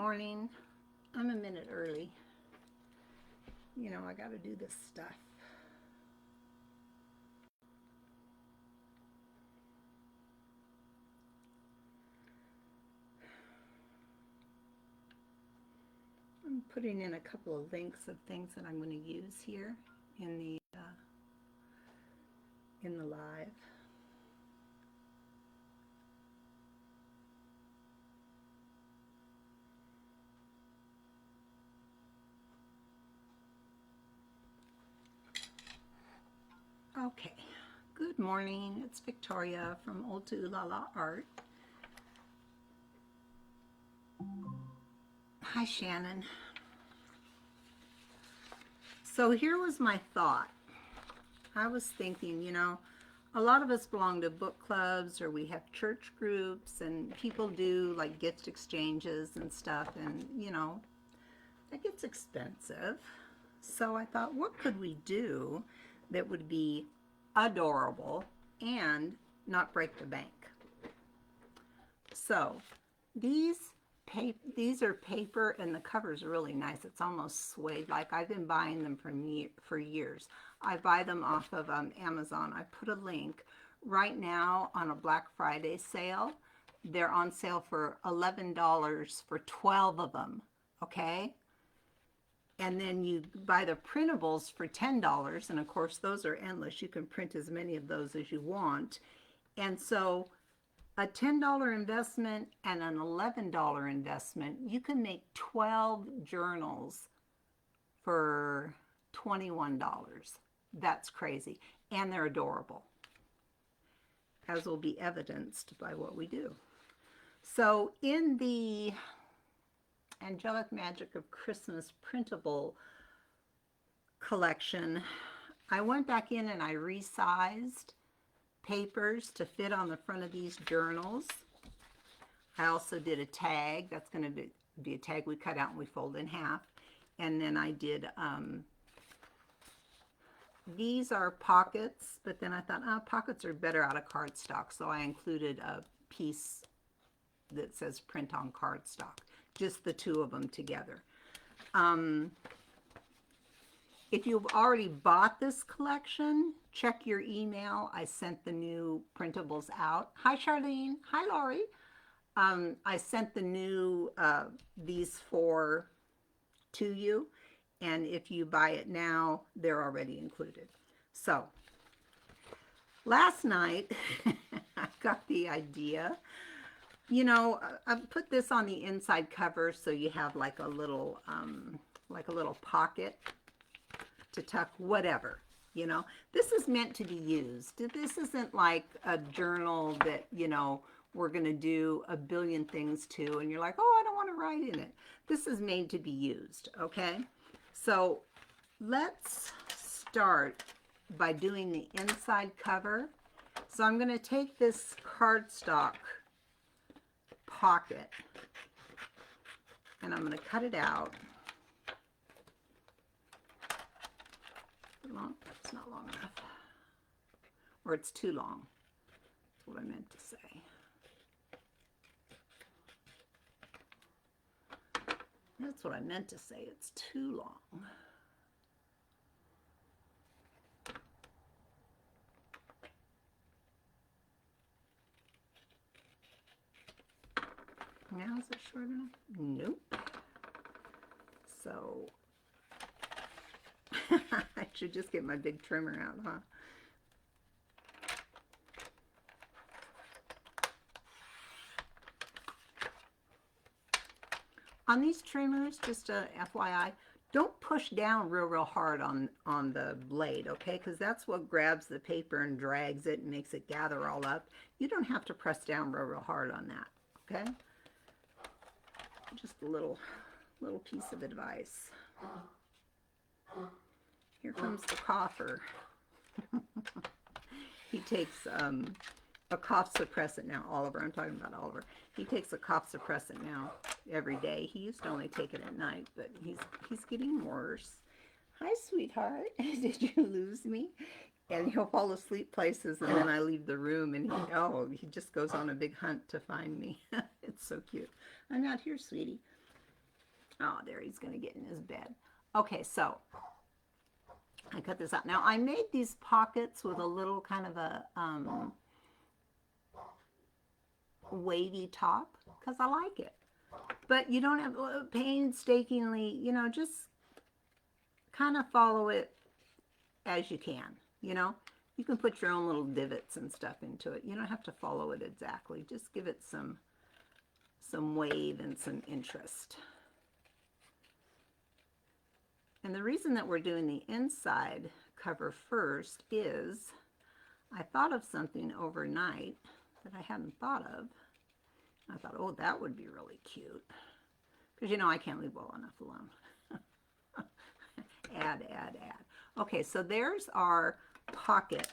morning. I'm a minute early. You know, I got to do this stuff. I'm putting in a couple of links of things that I'm going to use here in the live. Okay. Good morning. It's Victoria from Old to Lala Art. Hi, Shannon. So here was my thought. I was thinking, a lot of us belong to book clubs or we have church groups and people do like gift exchanges and stuff, and that gets expensive. So I thought, what could we do that would be adorable and not break the bank? So these are paper, and the cover's really nice. It's almost suede. Like, I've been buying them for years. I buy them off of Amazon. I put a link right now on a Black Friday sale. They're on sale for $11 for 12 of them. Okay. And then you buy the printables for $10. And of course, those are endless. You can print as many of those as you want. And so a $10 investment and an $11 investment, you can make 12 journals for $21. That's crazy. And they're adorable, as will be evidenced by what we do. So in the Angelic Magic of Christmas printable collection, I went back in and I resized papers to fit on the front of these journals. I also did a tag. That's going to be a tag we cut out and we fold in half. And then I did, these are pockets, but then I thought, pockets are better out of cardstock. So I included a piece that says print on cardstock, just the two of them together. If you've already bought this collection, check your email. I sent the new printables out. Hi, Charlene. Hi, Laurie. I sent the new, these four to you. And if you buy it now, they're already included. So, last night, I got the idea. I put this on the inside cover so you have like a little pocket to tuck whatever. This is meant to be used. This isn't like a journal that we're going to do a billion things to and you're like, oh, I don't want to write in it. This is made to be used. Okay, so let's start by doing the inside cover. So I'm going to take this cardstock pocket and I'm going to cut it out. It's not long enough, or it's too long. That's what I meant to say. That's what I meant to say. It's too long. Now is it short enough? Nope. So I should just get my big trimmer out, huh? On these trimmers, just a FYI, don't push down real hard on the blade, okay? Because that's what grabs the paper and drags it and makes it gather all up. You don't have to press down real hard on that, okay? Just a little piece of advice. Here comes the cougher. He takes a cough suppressant now. Oliver, I'm talking about Oliver. He takes a cough suppressant now every day. He used to only take it at night, but he's getting worse. Hi, sweetheart. Did you lose me? And he'll fall asleep places, and then I leave the room, and he just goes on a big hunt to find me. It's so cute. I'm out here, sweetie. Oh, there, he's going to get in his bed. Okay, so I cut this out. Now, I made these pockets with a little kind of a wavy top because I like it. But you don't have painstakingly, you know, just kind of follow it as you can, you know. You can put your own little divots and stuff into it. You don't have to follow it exactly. Just give it some wave and some interest. And the reason that we're doing the inside cover first is I thought of something overnight that I hadn't thought of. I thought, oh, that would be really cute. Because, you know, I can't leave well enough alone. Add. Okay, so there's our pocket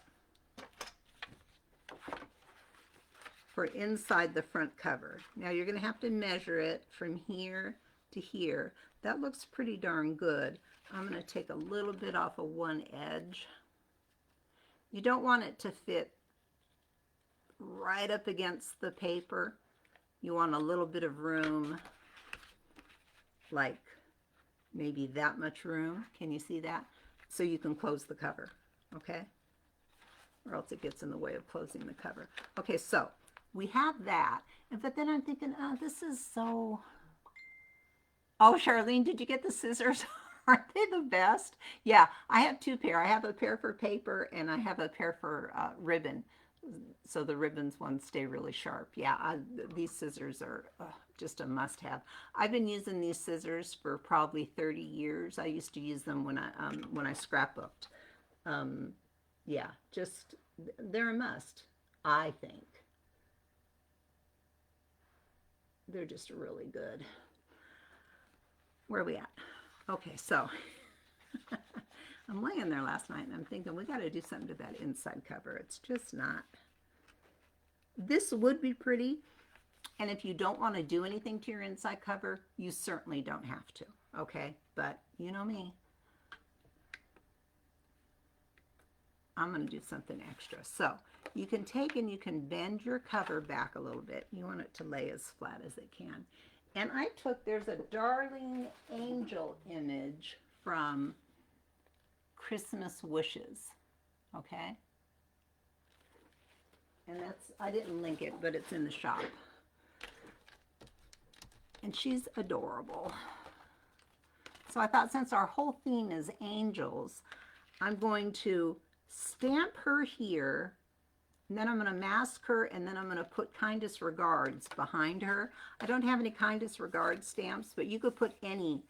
for inside the front cover. Now, you're going to have to measure it from here to here. That looks pretty darn good. I'm going to take a little bit off of one edge. You don't want it to fit right up against the paper. You want a little bit of room, like maybe that much room. Can you see that? So you can close the cover, okay? Or else it gets in the way of closing the cover. Okay, so we have that. But then I'm thinking, oh, this is so... Oh, Charlene, did you get the scissors? Aren't they the best? Yeah, I have two pair. I have a pair for paper and I have a pair for ribbon. So the ribbons ones stay really sharp. Yeah, these scissors are just a must-have. I've been using these scissors for probably 30 years. I used to use them when I scrapbooked. Yeah, just they're a must, I think. They're just really good. Where are we at? Okay, so I'm laying there last night and I'm thinking we got to do something to that inside cover. It's just not. This would be pretty, and if you don't want to do anything to your inside cover, you certainly don't have to, okay? But you know me. I'm going to do something extra. So you can take and you can bend your cover back a little bit. You want it to lay as flat as it can. And I took, there's a darling angel image from Christmas Wishes, okay? And that's, I didn't link it, but it's in the shop. And she's adorable. So I thought since our whole theme is angels, I'm going to stamp her here, and then I'm going to mask her, and then I'm going to put kindest regards behind her. I don't have any kindest regards stamps, but you could put any,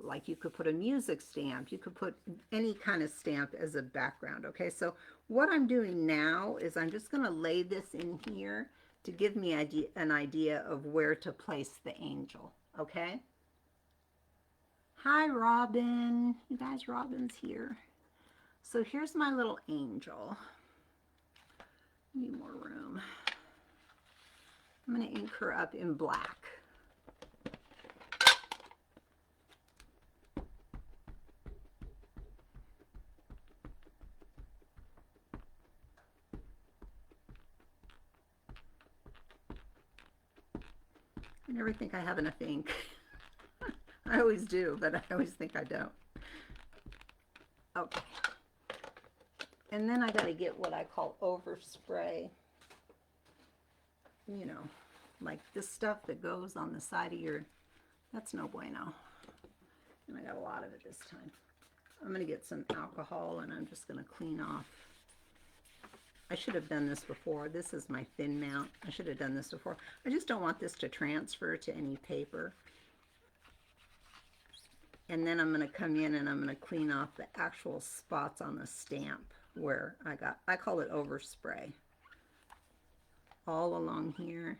like you could put a music stamp, you could put any kind of stamp as a background, okay? So what I'm doing now is I'm just going to lay this in here to give me an idea of where to place the angel, okay? Hi, Robin. You guys, Robin's here. So here's my little angel. Need more room. I'm going to ink her up in black. I never think I have enough ink. I always do, but I always think I don't. Okay. And then I got to get what I call overspray. You know, like this stuff that goes on the side of your, that's no bueno. And I got a lot of it this time. I'm going to get some alcohol and I'm just going to clean off. I should have done this before. This is my thin mount. I should have done this before. I just don't want this to transfer to any paper. And then I'm going to come in and I'm going to clean off the actual spots on the stamp where I call it overspray. All along here.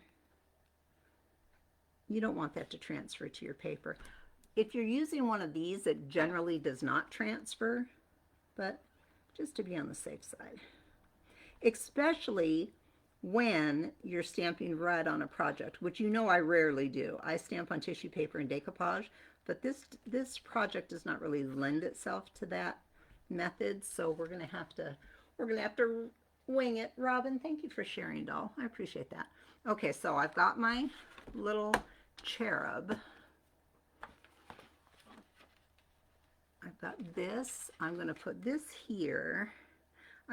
You don't want that to transfer to your paper. If you're using one of these, it generally does not transfer, but just to be on the safe side. Especially when you're stamping red on a project, which you know I rarely do. I stamp on tissue paper and decoupage, but this project does not really lend itself to that method, so we're gonna have to wing it. Robin, thank you for sharing, doll. I appreciate that. Okay, so I've got my little cherub, got this. I'm going to put this here.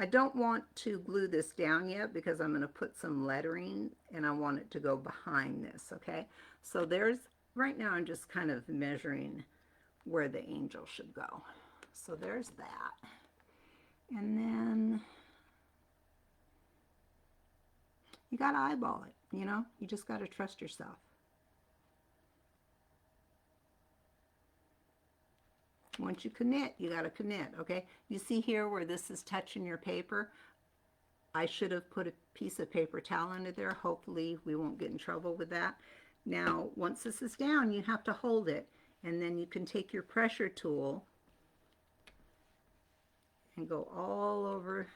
I don't want to glue this down yet because I'm going to put some lettering and I want it to go behind this, okay? So there's, right now I'm just kind of measuring where the angel should go. So there's that. And then you got to eyeball it, you know? You just got to trust yourself. Once you commit, you got to commit, okay? You see here where this is touching your paper? I should have put a piece of paper towel under there. Hopefully we won't get in trouble with that. Now, once this is down, you have to hold it. And then you can take your pressure tool and go all over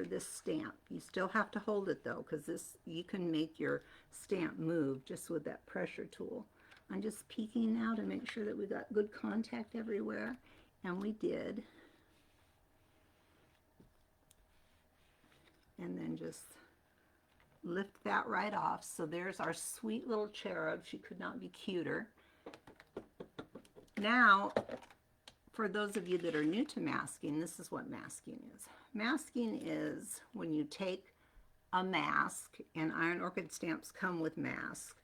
this stamp. You still have to hold it though, because this, you can make your stamp move just with that pressure tool. I'm just peeking now to make sure that we got good contact everywhere, and we did. And then just lift that right off. So there's our sweet little cherub. She could not be cuter. Now, for those of you that are new to masking, this is what masking is. Masking is when you take a mask, and Iron Orchid stamps come with masks.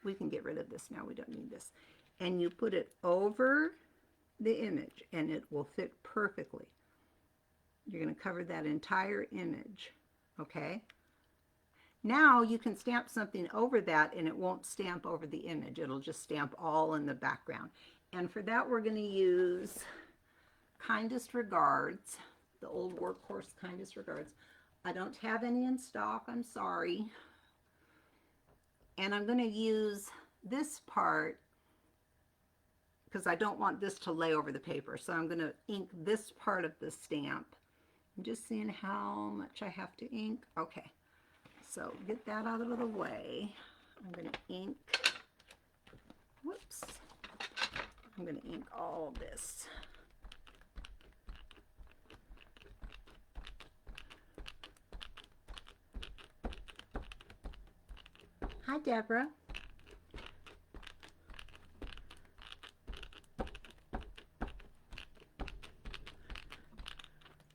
We can get rid of this now, we don't need this. And you put it over the image and it will fit perfectly. You're going to cover that entire image, okay? Now you can stamp something over that and it won't stamp over the image. It'll just stamp all in the background. And for that we're going to use Kindest Regards, the old workhorse Kindest Regards. I don't have any in stock, I'm sorry. And I'm going to use this part because I don't want this to lay over the paper. So I'm going to ink this part of the stamp. I'm just seeing how much I have to ink. Okay, so get that out of the way. I'm going to ink, whoops, I'm going to ink all this. Hi, Deborah.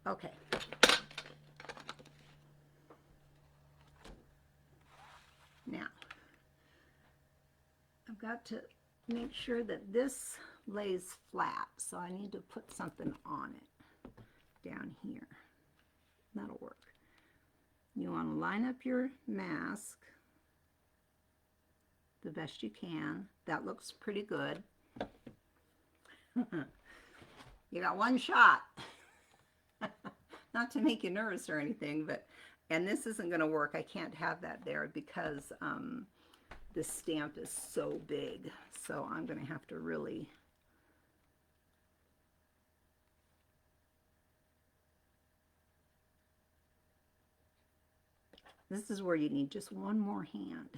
Okay. Now, I've got to make sure that this lays flat, so I need to put something on it down here. That'll work. You want to line up your mask the best you can. That looks pretty good. You got one shot. Not to make you nervous or anything, but, and this isn't going to work. I can't have that there because this stamp is so big. So I'm going to have to really this is where you need just one more hand.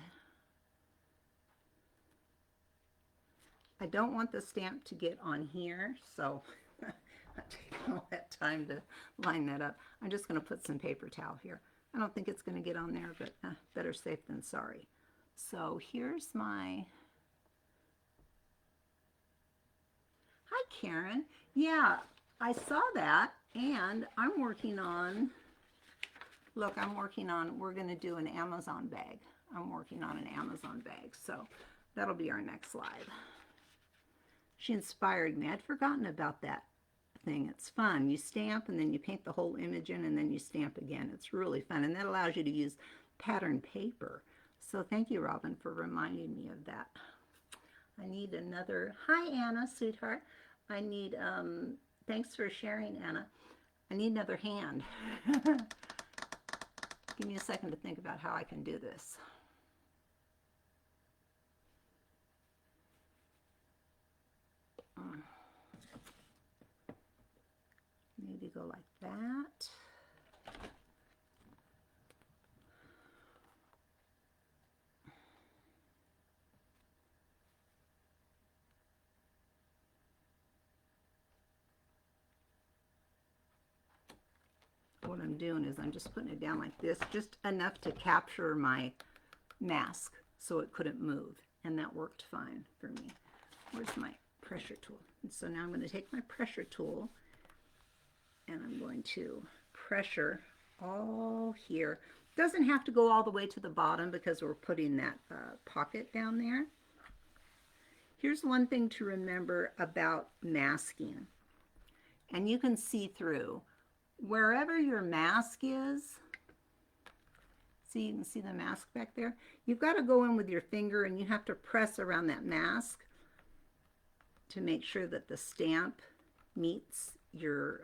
I don't want the stamp to get on here, so I'm taking all that time to line that up. I'm just going to put some paper towel here. I don't think it's going to get on there, but better safe than sorry. So here's my... Hi, Karen. Yeah, I saw that, and I'm working on... Look, I'm working on... We're going to do an Amazon bag. I'm working on an Amazon bag, so that'll be our next slide. She inspired me. I'd forgotten about that thing. It's fun. You stamp and then you paint the whole image in and then you stamp again. It's really fun, and that allows you to use pattern paper. So thank you, Robin, for reminding me of that. I need another... Hi, Anna, sweetheart. I need... Thanks for sharing, Anna. I need another hand. Give me a second to think about how I can do this. Maybe go like that. What I'm doing is I'm just putting it down like this, just enough to capture my mask so it couldn't move, and that worked fine for me. Where's my pressure tool. And so now I'm going to take my pressure tool and I'm going to pressure all here. Doesn't have to go all the way to the bottom because we're putting that pocket down there. Here's one thing to remember about masking. And you can see through. Wherever your mask is, see, you can see the mask back there? You've got to go in with your finger and you have to press around that mask to make sure that the stamp meets your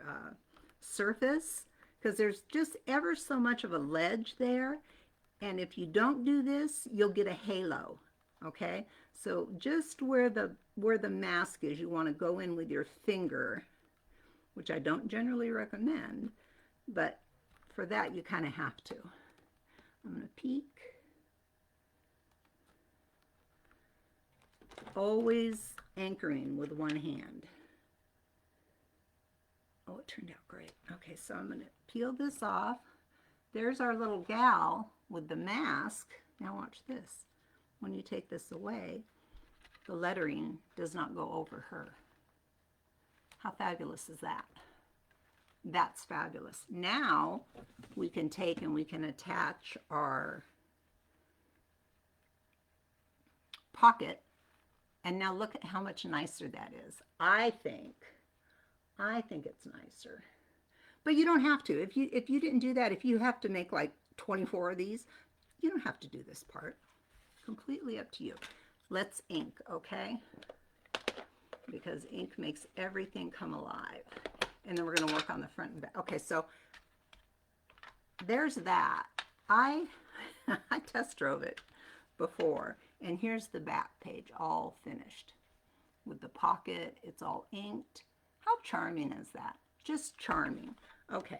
surface, because there's just ever so much of a ledge there, and if you don't do this, you'll get a halo. Okay, so just where the mask is, you want to go in with your finger, which I don't generally recommend, but for that you kind of have to. I'm going to peek. Always anchoring with one hand. Oh, it turned out great. Okay, so I'm going to peel this off. There's our little gal with the mask. Now watch this. When you take this away, the lettering does not go over her. How fabulous is that? That's fabulous. Now we can take and we can attach our pocket. And now look at how much nicer that is. I think it's nicer. But you don't have to. If you didn't do that, if you have to make like 24 of these, you don't have to do this part. Completely up to you. Let's ink, okay? Because ink makes everything come alive. And then we're going to work on the front and back. Okay, so there's that. I test drove it before. And here's the back page, all finished. With the pocket, it's all inked. How charming is that? Just charming. Okay.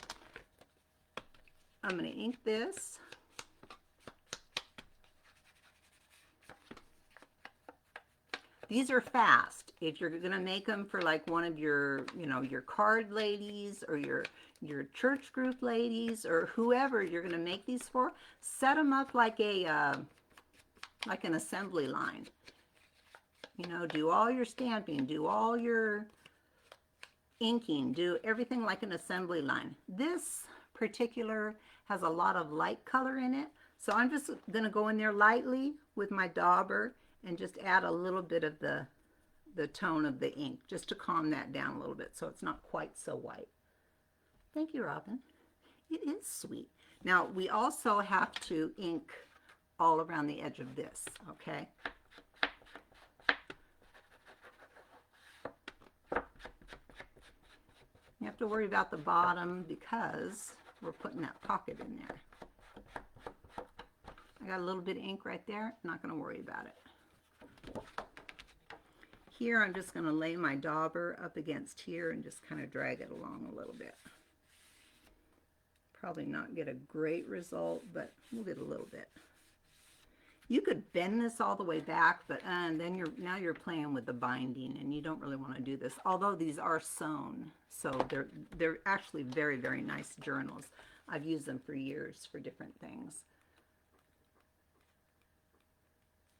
I'm going to ink this. These are fast. If you're going to make them for like one of your, your card ladies or your church group ladies or whoever you're going to make these for, set them up like an assembly line. Do all your stamping, do all your inking, do everything like an assembly line. This particular has a lot of light color in it, so I'm just going to go in there lightly with my dauber and just add a little bit of the tone of the ink just to calm that down a little bit so it's not quite so white. Thank you, Robin. It is sweet. Now we also have to ink all around the edge of this, okay? You have to worry about the bottom because we're putting that pocket in there. I got a little bit of ink right there. I'm not going to worry about it. Here I'm just going to lay my dauber up against here and just kind of drag it along a little bit. Probably not get a great result, but we'll get a little bit. You could bend this all the way back, but then now you're playing with the binding, and you don't really want to do this. Although these are sewn, so they're actually very, very nice journals. I've used them for years for different things.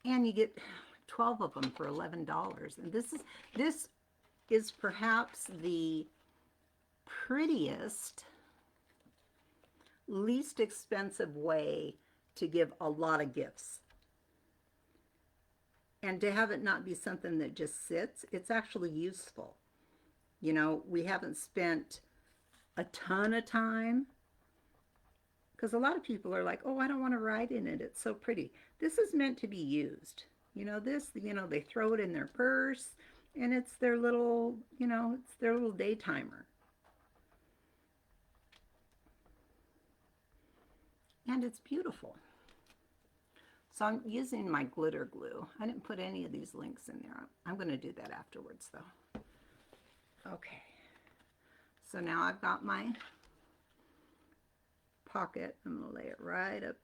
And you get 12 of them for $11. And this is perhaps the prettiest, least expensive way to give a lot of gifts. And to have it not be something that just sits, it's actually useful. We haven't spent a ton of time, because a lot of people are like, oh, I don't want to write in it. It's so pretty. This is meant to be used. They throw it in their purse, and it's their little, it's their little day timer. And it's beautiful. So I'm using my glitter glue. I didn't put any of these links in there. I'm going to do that afterwards, though. Okay. So now I've got my pocket. I'm going to lay it right up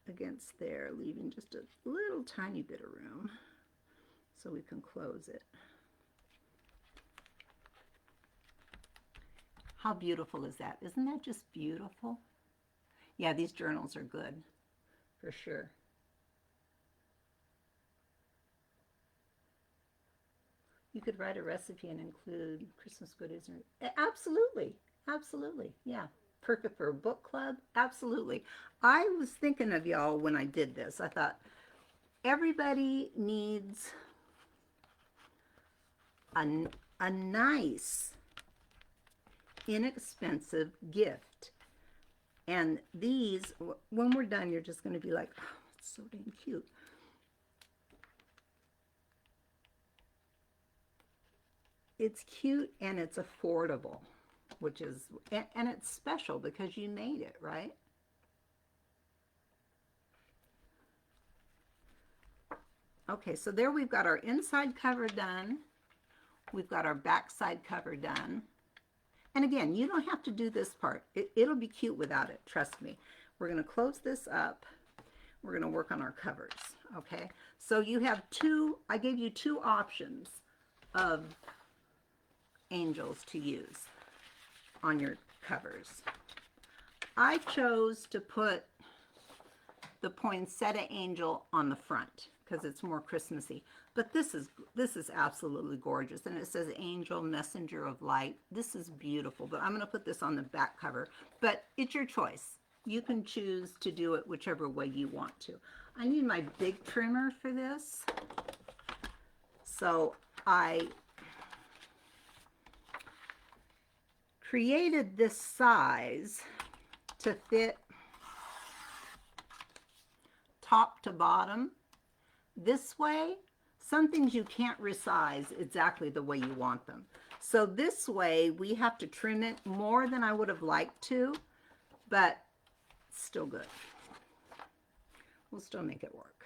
against there, leaving just a little tiny bit of room so we can close it. How beautiful is that? Isn't that just beautiful? Yeah, these journals are good. For sure. could write a recipe and include Christmas goodies. Absolutely. Absolutely. Yeah. Perfect for a book club. Absolutely. I was thinking of y'all when I did this. I thought everybody needs a, a nice, inexpensive gift. And these, when we're done, you're just going to be like, oh, it's so dang cute. It's cute and it's affordable, which is, and it's special because you made it, right? Okay, so there we've got our inside cover done. We've got our back side cover done. And again, you don't have to do this part. It'll be cute without it, trust me. We're going to close this up. We're going to work on our covers, okay? So you have two, I gave you two options of angels to use on your covers. I chose to put the poinsettia angel on the front because it's more Christmassy. But this is absolutely gorgeous, and it says Angel Messenger of Light. This is beautiful, but I'm going to put this on the back cover. But it's your choice. You can choose to do it whichever way you want to. I need my big trimmer for this, so I created this size to fit top to bottom. This way, some things you can't resize exactly the way you want them. So this way, we have to trim it more than I would have liked to, but still good. We'll still make it work.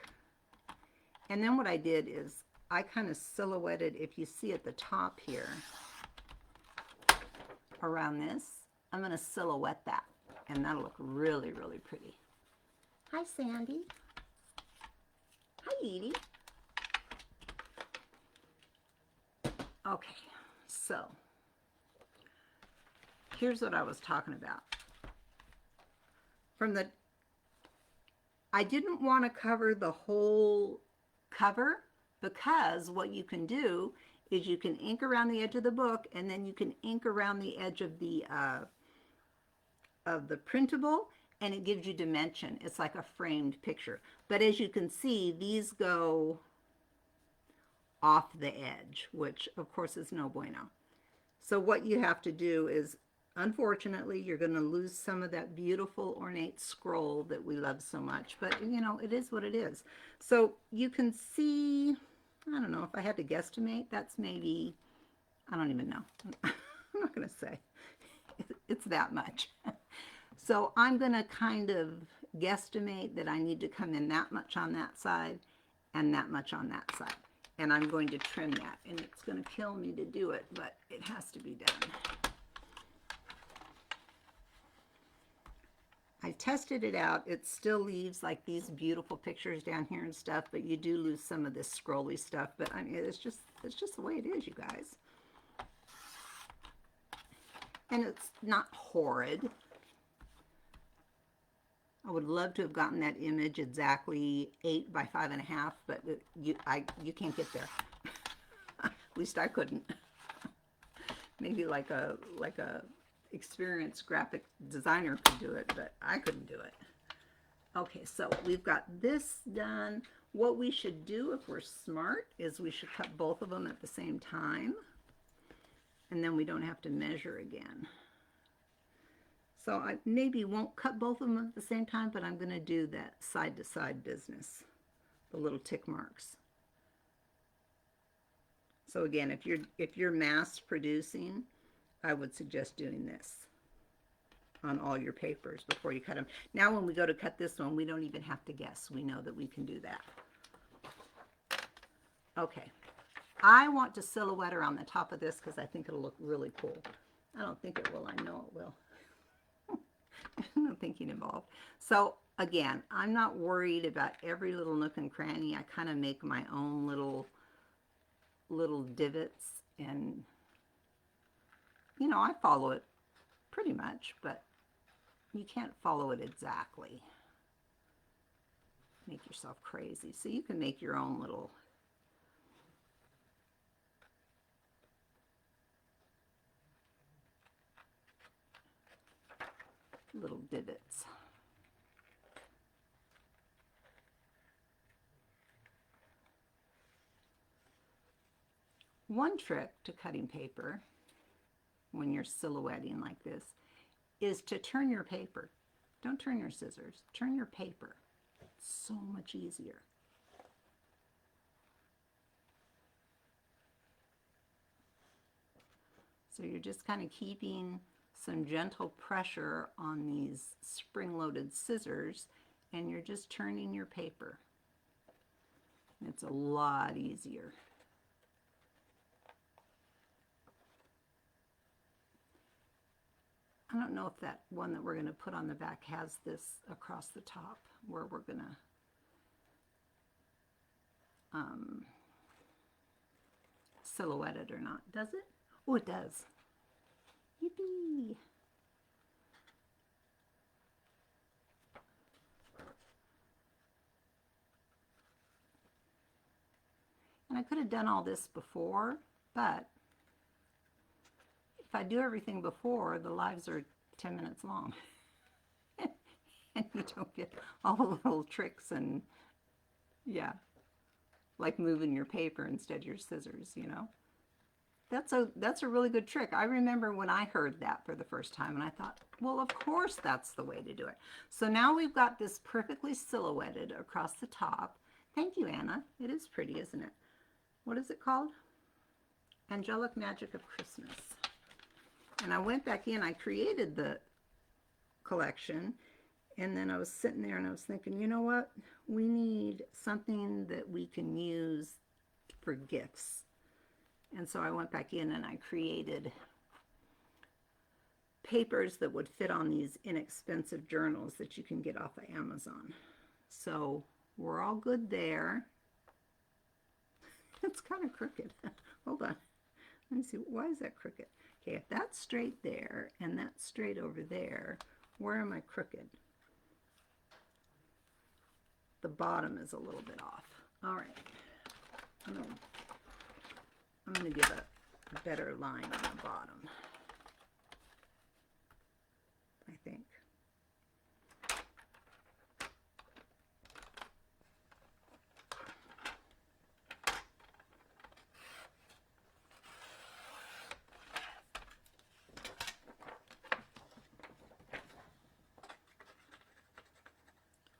And then what I did is I kind of silhouetted, if you see at the top here, around this, I'm going to silhouette that, and that'll look really, really pretty. Hi, Sandy. Hi, Edie. Okay, so here's what I was talking about. I didn't want to cover the whole cover, because what you can do is you can ink around the edge of the book, and then you can ink around the edge of the printable, and it gives you dimension. It's like a framed picture. But as you can see, these go off the edge, which of course is no bueno. So what you have to do is, unfortunately, you're going to lose some of that beautiful ornate scroll that we love so much, but you know, it is what it is. So you can see, I don't know, if I had to guesstimate, that's maybe, I don't even know. I'm not going to say. It's that much. So I'm going to kind of guesstimate that I need to come in that much on that side and that much on that side. And I'm going to trim that, and it's going to kill me to do it, but it has to be done. I tested it out. It still leaves like these beautiful pictures down here and stuff, but you do lose some of this scrolly stuff. But I mean, it's just the way it is, you guys. And it's not horrid. I would love to have gotten that image exactly 8 by 5.5, but you can't get there. At least I couldn't. Maybe like a experienced graphic designer could do it, but I couldn't do it. Okay, so we've got this done. What we should do, if we're smart, is we should cut both of them at the same time, and then we don't have to measure again. So I maybe won't cut both of them at the same time, but I'm going to do that side-to-side business, the little tick marks. So again, if you're mass producing, I would suggest doing this on all your papers before you cut them. Now when we go to cut this one, we don't even have to guess. We know that we can do that. Okay. I want to silhouette her on the top of this because I think it'll look really cool. I don't think it will. I know it will. No thinking involved. So again, I'm not worried about every little nook and cranny. I kind of make my own little divots, and you know, I follow it pretty much, but you can't follow it exactly. Make yourself crazy. So you can make your own little little divots. One trick to cutting paper when you're silhouetting like this is to turn your paper. Don't turn your scissors, turn your paper. It's so much easier. So you're just kind of keeping some gentle pressure on these spring-loaded scissors, and you're just turning your paper. It's a lot easier. I don't know if that one that we're going to put on the back has this across the top where we're going to silhouette it or not. Does it? Oh, it does. Yippee! And I could have done all this before, but if I do everything before, the lives are 10 minutes long. And you don't get all the little tricks and, yeah, like moving your paper instead of your scissors, you know. That's a really good trick. I remember when I heard that for the first time, and I thought, well, of course that's the way to do it. So now we've got this perfectly silhouetted across the top. Thank you, Anna. It is pretty, isn't it? What is it called? Angelic Magic of Christmas. And I went back in, I created the collection, and then I was sitting there and I was thinking, you know what? We need something that we can use for gifts. And so I went back in and I created papers that would fit on these inexpensive journals that you can get off of Amazon. So we're all good there. It's kind of crooked. Hold on. Let me see. Why is that crooked? Okay, if that's straight there and that's straight over there, where am I crooked? The bottom is a little bit off. All right. I'm going to give a better line on the bottom, I think.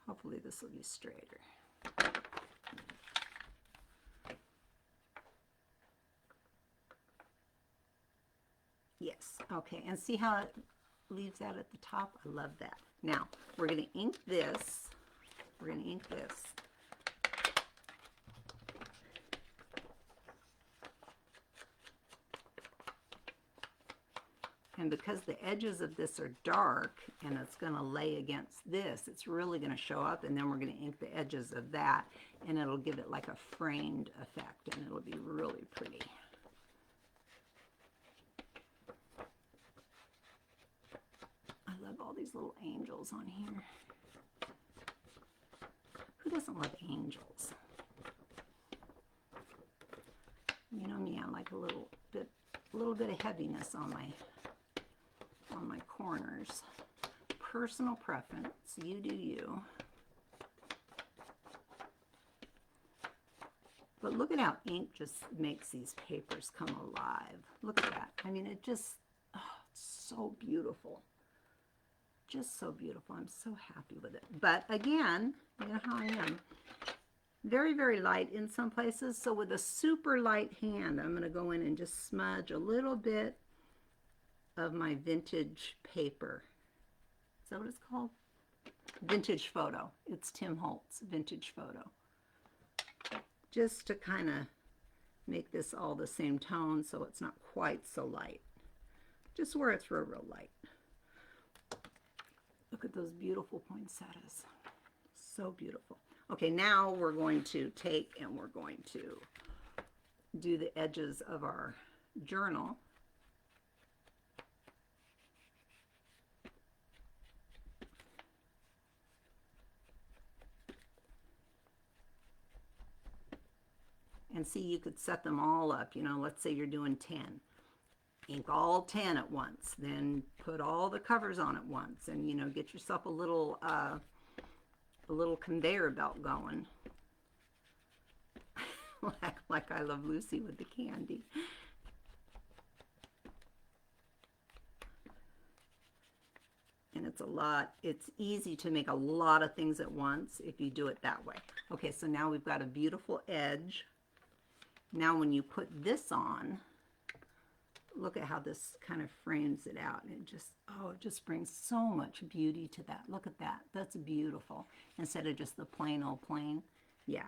Hopefully this will be straighter. Yes, okay, and see how it leaves out at the top? I love that. Now, we're going to ink this. We're going to ink this. And because the edges of this are dark and it's going to lay against this, it's really going to show up, and then we're going to ink the edges of that, and it'll give it like a framed effect, and it'll be really pretty. I love all these little angels on here. Who doesn't love angels? You know me, I like a little bit of heaviness on my corners. Personal preference, you do you. But look at how ink just makes these papers come alive. Look at that. I mean, it just, oh, it's so beautiful. Just so beautiful. I'm so happy with it. But again, you know how I am. Very, very light in some places. So with a super light hand, I'm going to go in and just smudge a little bit of my vintage paper. Is that what it's called? Vintage Photo. It's Tim Holtz Vintage Photo. Just to kind of make this all the same tone so it's not quite so light. Just where it's real, real light. Look at those beautiful poinsettias. So beautiful. Okay, now we're going to take and we're going to do the edges of our journal. And see, you could set them all up. You know, let's say you're doing 10. ink all 10 at once, then put all the covers on at once, and you know, get yourself a little conveyor belt going. like I Love Lucy with the candy. And it's easy to make a lot of things at once if you do it that way. Okay, so now we've got a beautiful edge. Now when you put this on, look at how this kind of frames it out. And it just brings so much beauty to that. Look at that. That's beautiful. Instead of just the plain old plain. Yeah,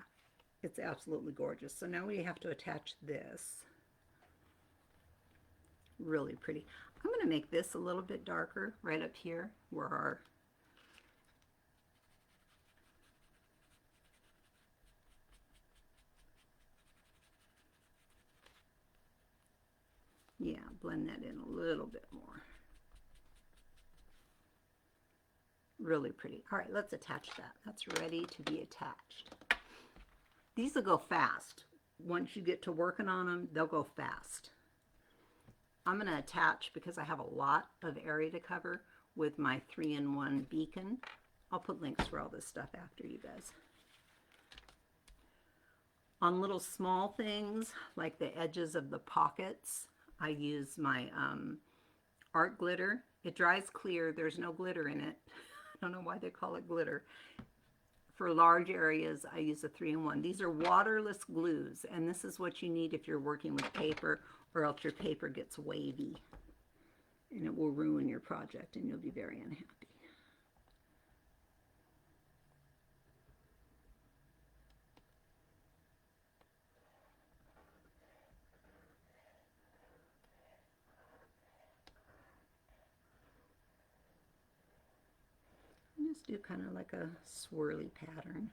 it's absolutely gorgeous. So now we have to attach this. Really pretty. I'm going to make this a little bit darker right up here where our blend that in a little bit more. Really pretty. All right, let's attach that. That's ready to be attached. These will go fast. Once you get to working on them, they'll go fast. I'm going to attach, because I have a lot of area to cover, with my 3-in-1 beacon. I'll put links for all this stuff after, you guys. On little small things, like the edges of the pockets, I use my art glitter. It dries clear. There's no glitter in it. I don't know why they call it glitter. For large areas, I use a 3-in-1. These are waterless glues, and this is what you need if you're working with paper, or else your paper gets wavy, and it will ruin your project, and you'll be very unhappy. Just do kind of like a swirly pattern.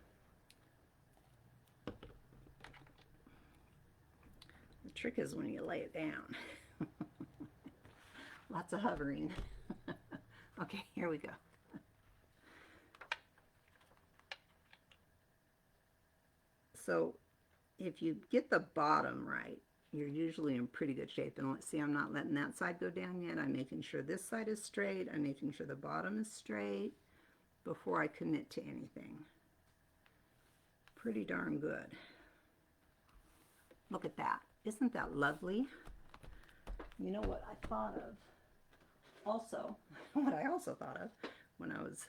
The trick is when you lay it down. Lots of hovering. Okay, here we go. So if you get the bottom right, you're usually in pretty good shape. And let's see, I'm not letting that side go down yet. I'm making sure this side is straight. I'm making sure the bottom is straight before I commit to anything. Pretty darn good. Look at that. Isn't that lovely? You know what I thought of? Also, what I also thought of when I was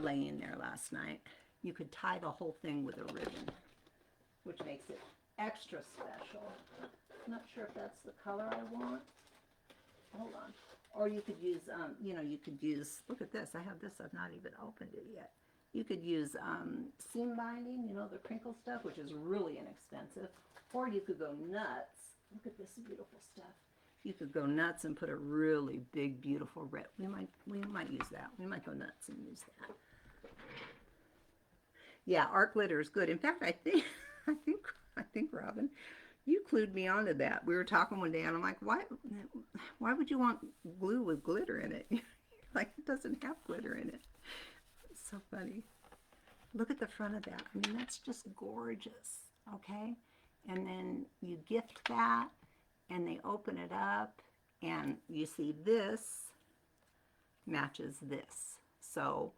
laying there last night, you could tie the whole thing with a ribbon, which makes it extra special. I'm not sure if that's the color I want. Hold on. Or you could use, you know, you could use, look at this. I have this. I've not even opened it yet. You could use seam binding, you know, the crinkle stuff, which is really inexpensive. Or you could go nuts. Look at this beautiful stuff. You could go nuts and put a really big, beautiful red. We might use that. We might go nuts and use that. Yeah, art glitter is good. In fact, I think, Robin, you clued me onto that. We were talking one day, and I'm like, why would you want glue with glitter in it? Like, it doesn't have glitter in it. It's so funny. Look at the front of that. I mean, that's just gorgeous, okay? And then you gift that, and they open it up, and you see this matches this. So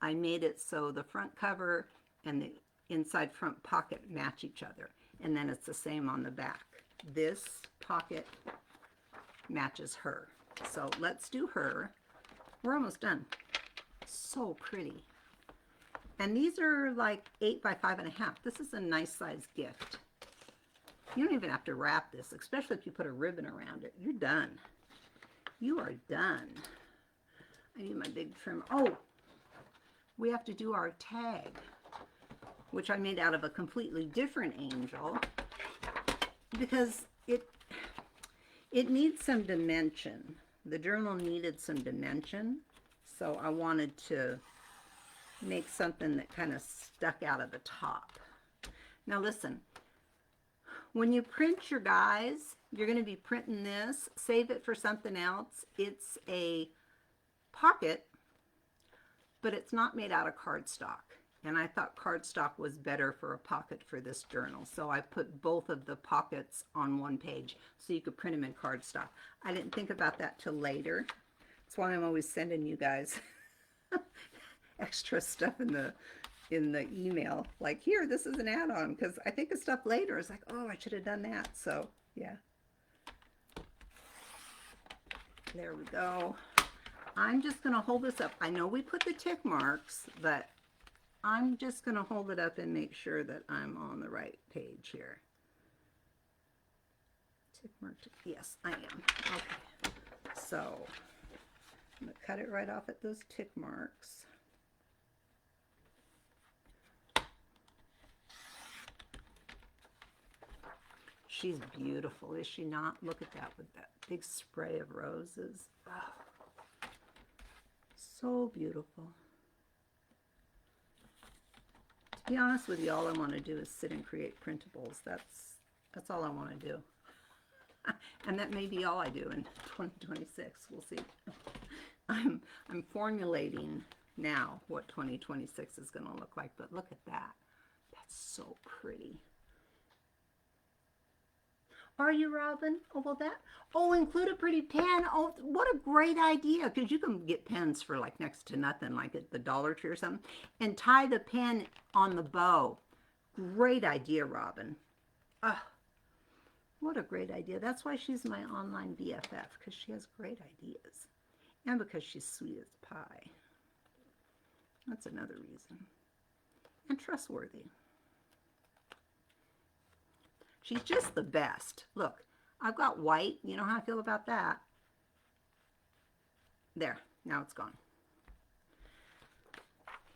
I made it so the front cover and the inside front pocket match each other. And then it's the same on the back. This pocket matches her. So let's do her. We're almost done. So pretty. And these are like 8 by 5.5. This is a nice size gift. You don't even have to wrap this, especially if you put a ribbon around it. You're done. You are done. I need my big trim. Oh, we have to do our tag, which I made out of a completely different angel because it needs some dimension. The journal needed some dimension, so I wanted to make something that kind of stuck out of the top. Now listen, when you print your dies, you're going to be printing this. Save it for something else. It's a pocket, but it's not made out of cardstock. and I thought cardstock was better for a pocket for this journal. So I put both of the pockets on one page so you could print them in cardstock. I didn't think about that till later. That's why I'm always sending you guys extra stuff in the email. Like, here, this is an add-on, because I think of stuff later. It's like, oh, I should have done that. So yeah. There we go. I'm just going to hold this up. I know we put the tick marks, but I'm just going to hold it up and make sure that I'm on the right page here. Tick mark. Yes, I am. Okay. So I'm going to cut it right off at those tick marks. She's beautiful, is she not? Look at that with that big spray of roses. Oh, so beautiful. To be honest with you, all I want to do is sit and create printables. That's all I want to do. And that may be all I do in 2026. We'll see. I'm formulating now what 2026 is going to look like, but look at that. That's so pretty. Are you, Robin? Oh, well, that, oh, include a pretty pen. Oh, what a great idea, because you can get pens for like next to nothing, like at the Dollar Tree or something, and tie the pen on the bow. Great idea, Robin. What a great idea. That's why she's my online BFF, because she has great ideas, and because she's sweet as pie. That's another reason. And trustworthy. She's just the best. Look, I've got white. You know how I feel about that. There, now it's gone.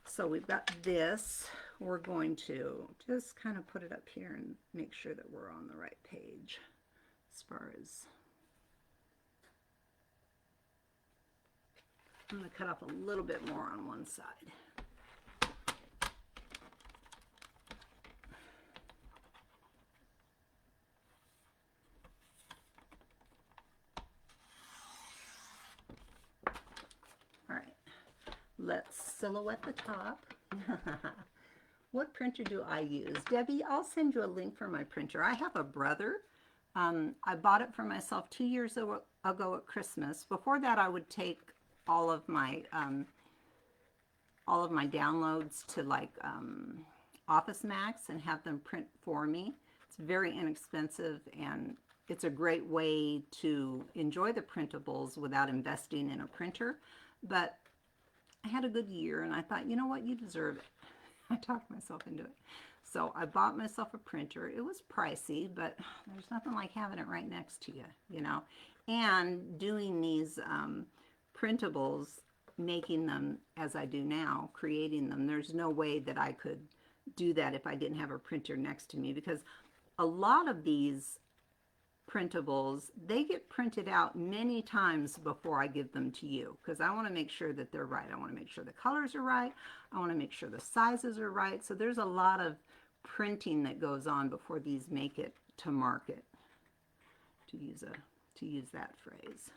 So we've got this. We're going to just kind of put it up here and make sure that we're on the right page as far as... I'm going to cut off a little bit more on one side. Let's silhouette the top. What printer do I use? Debbie, I'll send you a link for my printer. I have a Brother. I bought it for myself 2 years ago at Christmas. Before that, I would take all of my downloads to like Office Max and have them print for me. It's very inexpensive, and it's a great way to enjoy the printables without investing in a printer. But I had a good year, and I thought, you know what, you deserve it. I talked myself into it. So I bought myself a printer. It was pricey, but there's nothing like having it right next to you, you know. And doing these printables, making them as I do now, creating them, there's no way that I could do that if I didn't have a printer next to me, because a lot of these printables, they get printed out many times before I give them to you, because I want to make sure that they're right. I want to make sure the colors are right. I want to make sure the sizes are right. So there's a lot of printing that goes on before these make it to market, to use that phrase.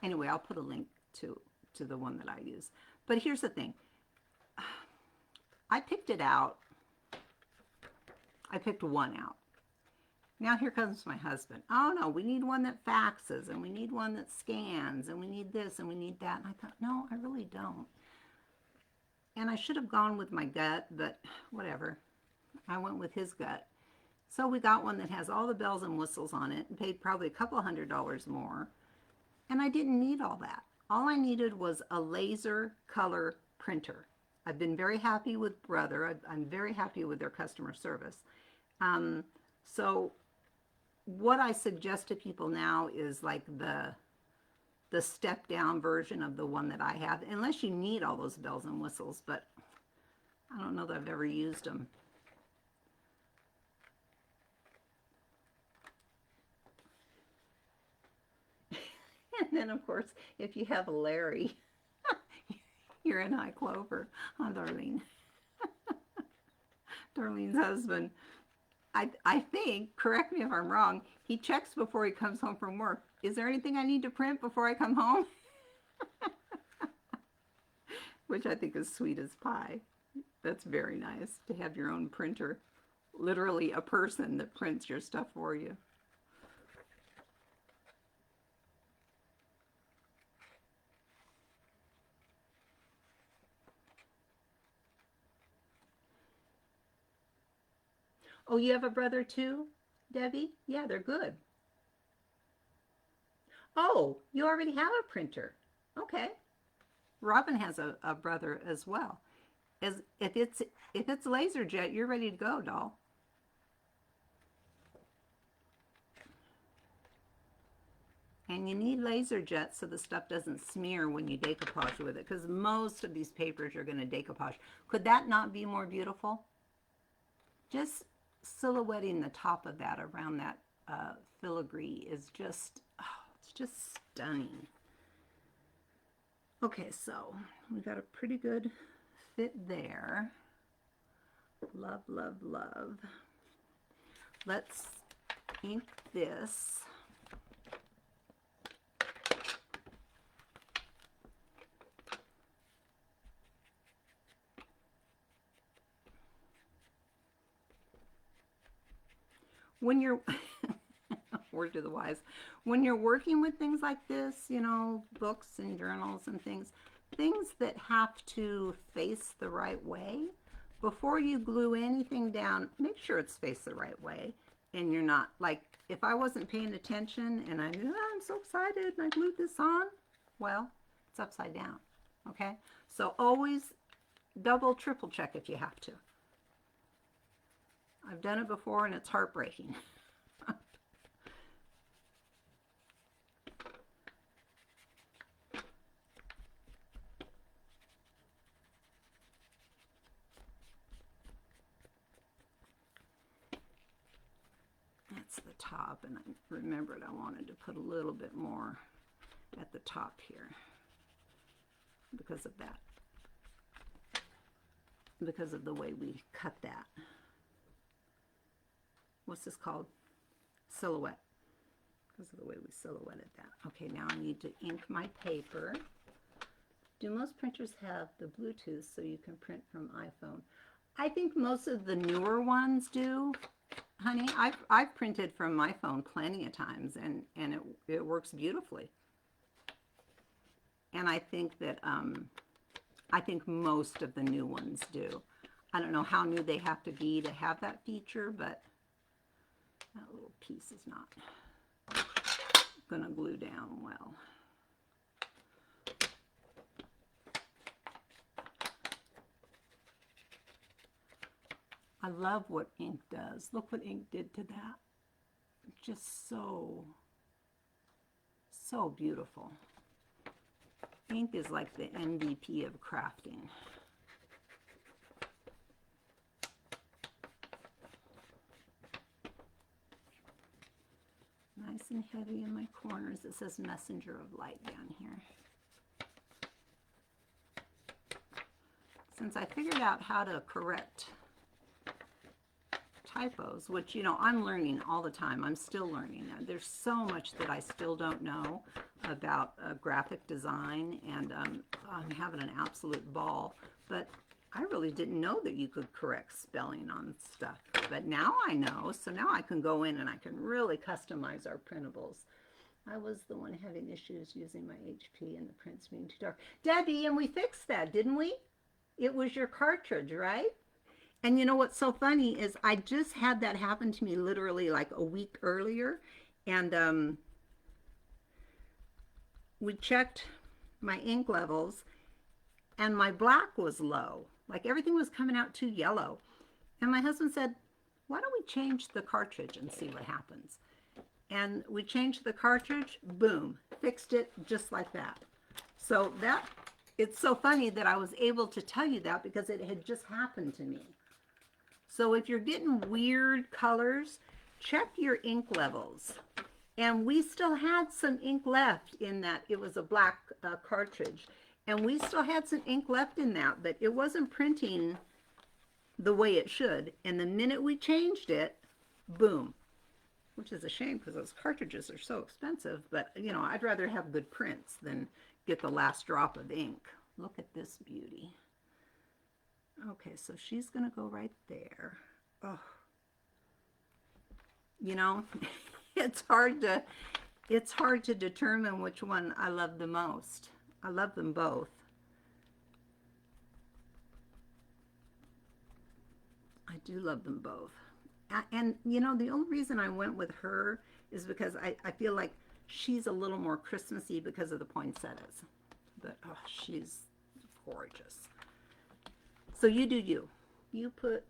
Anyway, I'll put a link to the one that I use. But here's the thing. I picked it out. I picked one out. Now here comes my husband. Oh no, we need one that faxes, and we need one that scans, and we need this, and we need that. And I thought, no, I really don't. And I should have gone with my gut, but whatever. I went with his gut. So we got one that has all the bells and whistles on it, and paid probably a couple $100 more. And I didn't need all that. All I needed was a laser color printer. I've been very happy with Brother. I'm very happy with their customer service. So what I suggest to people now is like the step down version of the one that I have, unless you need all those bells and whistles, but I don't know that I've ever used them. And then of course, if you have a Larry, you're in high clover. Huh, Darlene? Darlene's husband. I think, correct me if I'm wrong, he checks before he comes home from work. Is there anything I need to print before I come home? which I think is sweet as pie. That's very nice to have your own printer. Literally a person that prints your stuff for you. Oh, you have a brother too, Debbie? Yeah, they're good. Oh, you already have a printer. Okay. Robin has a brother as well. As if it's LaserJet, you're ready to go, doll. And you need LaserJet so the stuff doesn't smear when you decoupage with it, because most of these papers are going to decoupage. Could that not be more beautiful? Just silhouetting the top of that around that filigree is just, oh, it's just stunning. Okay, so we got a pretty good fit there. Love, love, love. Let's ink this. When you're word to the wise, when you're working with things like this, you know, books and journals and things that have to face the right way, before you glue anything down, make sure it's faced the right way. And you're not, like, if I wasn't paying attention and I'm so excited and I glued this on, well, it's upside down. Okay, so always double, triple check if you have to. I've done it before and it's heartbreaking. That's the top, and I remembered I wanted to put a little bit more at the top here because of that, because of the way we cut that. What's this called? Silhouette. Because of the way we silhouetted that. Okay, now I need to ink my paper. Do most printers have the Bluetooth so you can print from iPhone? I think most of the newer ones do, honey. I've printed from my phone plenty of times, and it works beautifully. And I think that I think most of the new ones do. I don't know how new they have to have that feature, but that little piece is not gonna glue down well. I love what ink does. Look what ink did to that. Just so beautiful. Ink is like the MVP of crafting. Nice and heavy in my corners. It says Messenger of Light down here. Since I figured out how to correct typos, which, you know, I'm learning all the time. I'm still learning. There's so much that I still don't know about graphic design, and I'm having an absolute ball. But I really didn't know that you could correct spelling on stuff. But now I know, so now I can go in and I can really customize our printables. I was the one having issues using my HP and the prints being too dark. Debbie, and we fixed that, didn't we? It was your cartridge, right? And you know what's so funny is I just had that happen to me literally like a week earlier. And we checked my ink levels and my black was low. Like everything was coming out too yellow. And my husband said, why don't we change the cartridge and see what happens? And we changed the cartridge, boom, fixed it just like that. So that, it's so funny that I was able to tell you that because it had just happened to me. So if you're getting weird colors, check your ink levels. And we still had some ink left in that. It was a black cartridge. And we still had some ink left in that, but it wasn't printing the way it should. And the minute we changed it, boom. Which is a shame because those cartridges are so expensive. But, you know, I'd rather have good prints than get the last drop of ink. Look at this beauty. Okay, so she's going to go right there. Oh, you know, it's hard to determine which one I love the most. I love them both. I do love them both. And you know, the only reason I went with her is because I feel like she's a little more Christmassy because of the poinsettias. But oh, she's gorgeous. So you do you. You put,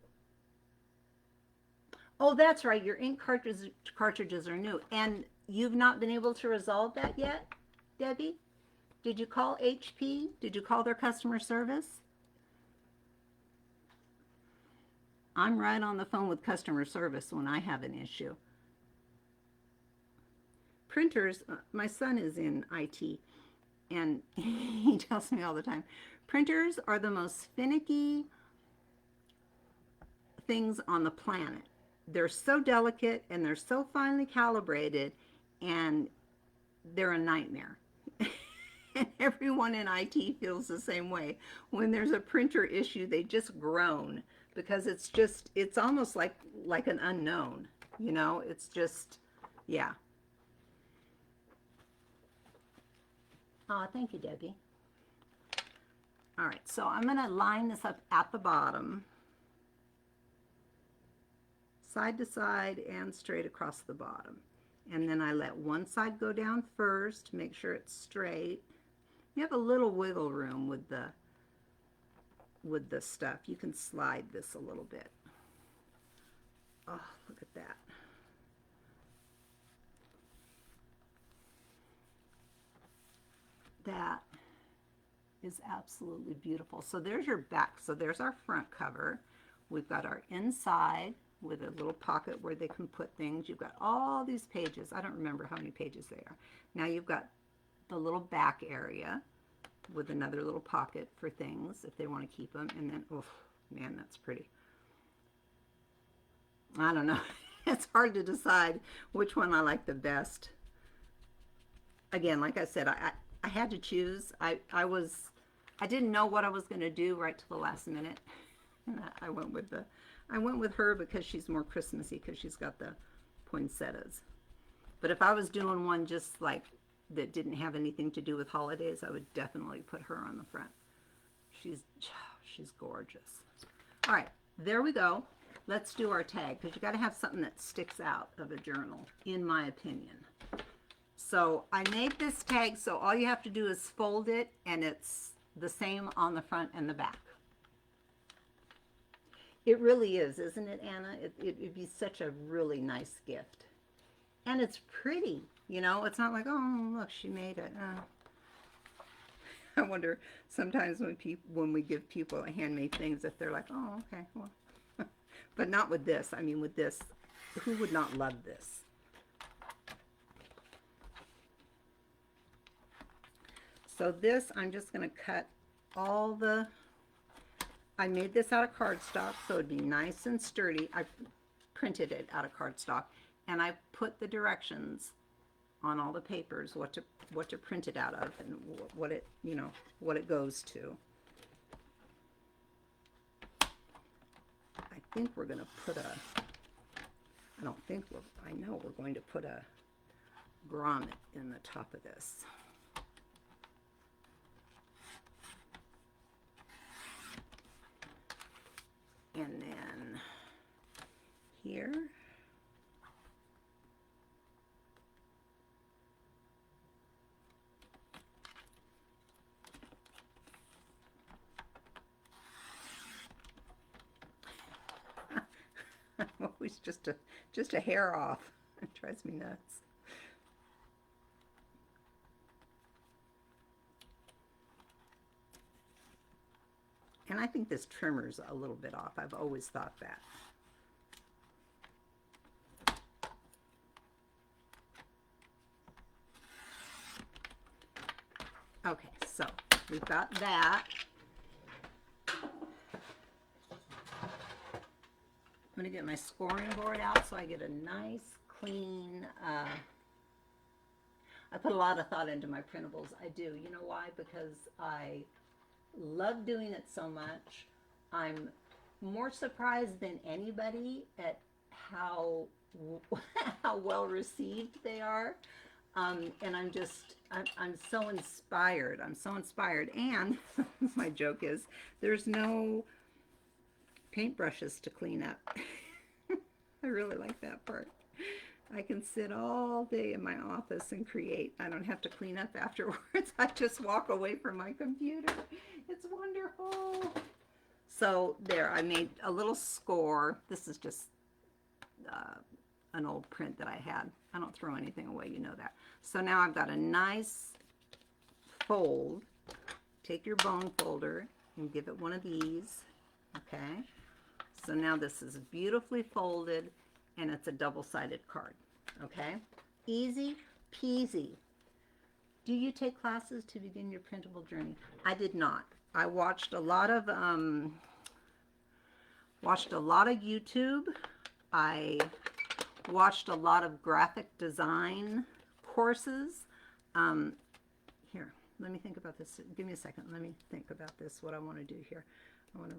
oh, that's right, your ink cartridges are new. And you've not been able to resolve that yet, Debbie? Did you call HP? Did you call their customer service? I'm right on the phone with customer service when I have an issue. Printers, my son is in IT, and he tells me all the time, printers are the most finicky things on the planet. They're so delicate and they're so finely calibrated, and they're a nightmare. And everyone in IT feels the same way. When there's a printer issue, they just groan because it's almost like an unknown, you know? It's just, yeah. Oh, thank you, Debbie. All right, so I'm going to line this up at the bottom, side to side and straight across the bottom. And then I let one side go down first, make sure it's straight. You have a little wiggle room with the stuff. You can slide this a little bit. Oh, look at that. That is absolutely beautiful. So there's your back. So there's our front cover. We've got our inside with a little pocket where they can put things. You've got all these pages. I don't remember how many pages they are. Now you've got the little back area with another little pocket for things if they want to keep them. And then, oh man, that's pretty. I don't know. It's hard to decide which one I like the best. Again, like I said, I had to choose. I didn't know what I was going to do right to the last minute. And I went with her because she's more Christmassy because she's got the poinsettias. But if I was doing one just like that didn't have anything to do with holidays, I would definitely put her on the front. She's gorgeous. All right, there we go. Let's do our tag because you got to have something that sticks out of a journal, in my opinion. So I made this tag, so all you have to do is fold it, and it's the same on the front and the back. It really is, isn't it, Anna? It'd be such a really nice gift. And it's pretty, you know? It's not like, oh, look, she made it. I wonder sometimes when we give people handmade things, if they're like, oh, okay, well. But not with this. I mean, with this, who would not love this? So this, I'm just going to cut all the, I made this out of cardstock, so it'd be nice and sturdy. I printed it out of cardstock, and I put the directions on all the papers, what to print it out of, and what it, you know, what it goes to. I think we're going to put a, I don't think we're, I know we're going to put a grommet in the top of this. And then here, I'm always just a hair off. It drives me nuts. And I think this trimmer's a little bit off. I've always thought that. Okay, so we've got that. I'm going to get my scoring board out so I get a nice, clean, I put a lot of thought into my printables. I do. You know why? Because I Love doing it so much. I'm more surprised than anybody at how how well received they are. And I'm so inspired. I'm so inspired. And my joke is there's no paintbrushes to clean up. I really like that part. I can sit all day in my office and create. I don't have to clean up afterwards. I just walk away from my computer. It's wonderful. So there, I made a little score. This is just an old print that I had. I don't throw anything away, you know that. So now I've got a nice fold. Take your bone folder and give it one of these, okay? So now this is beautifully folded and it's a double-sided card, okay? Easy peasy. Do you take classes to begin your printable journey? I did not. I watched a lot of YouTube. I watched a lot of graphic design courses. Here, let me think about this. Give me a second. Let me think about this, what I want to do here. I want to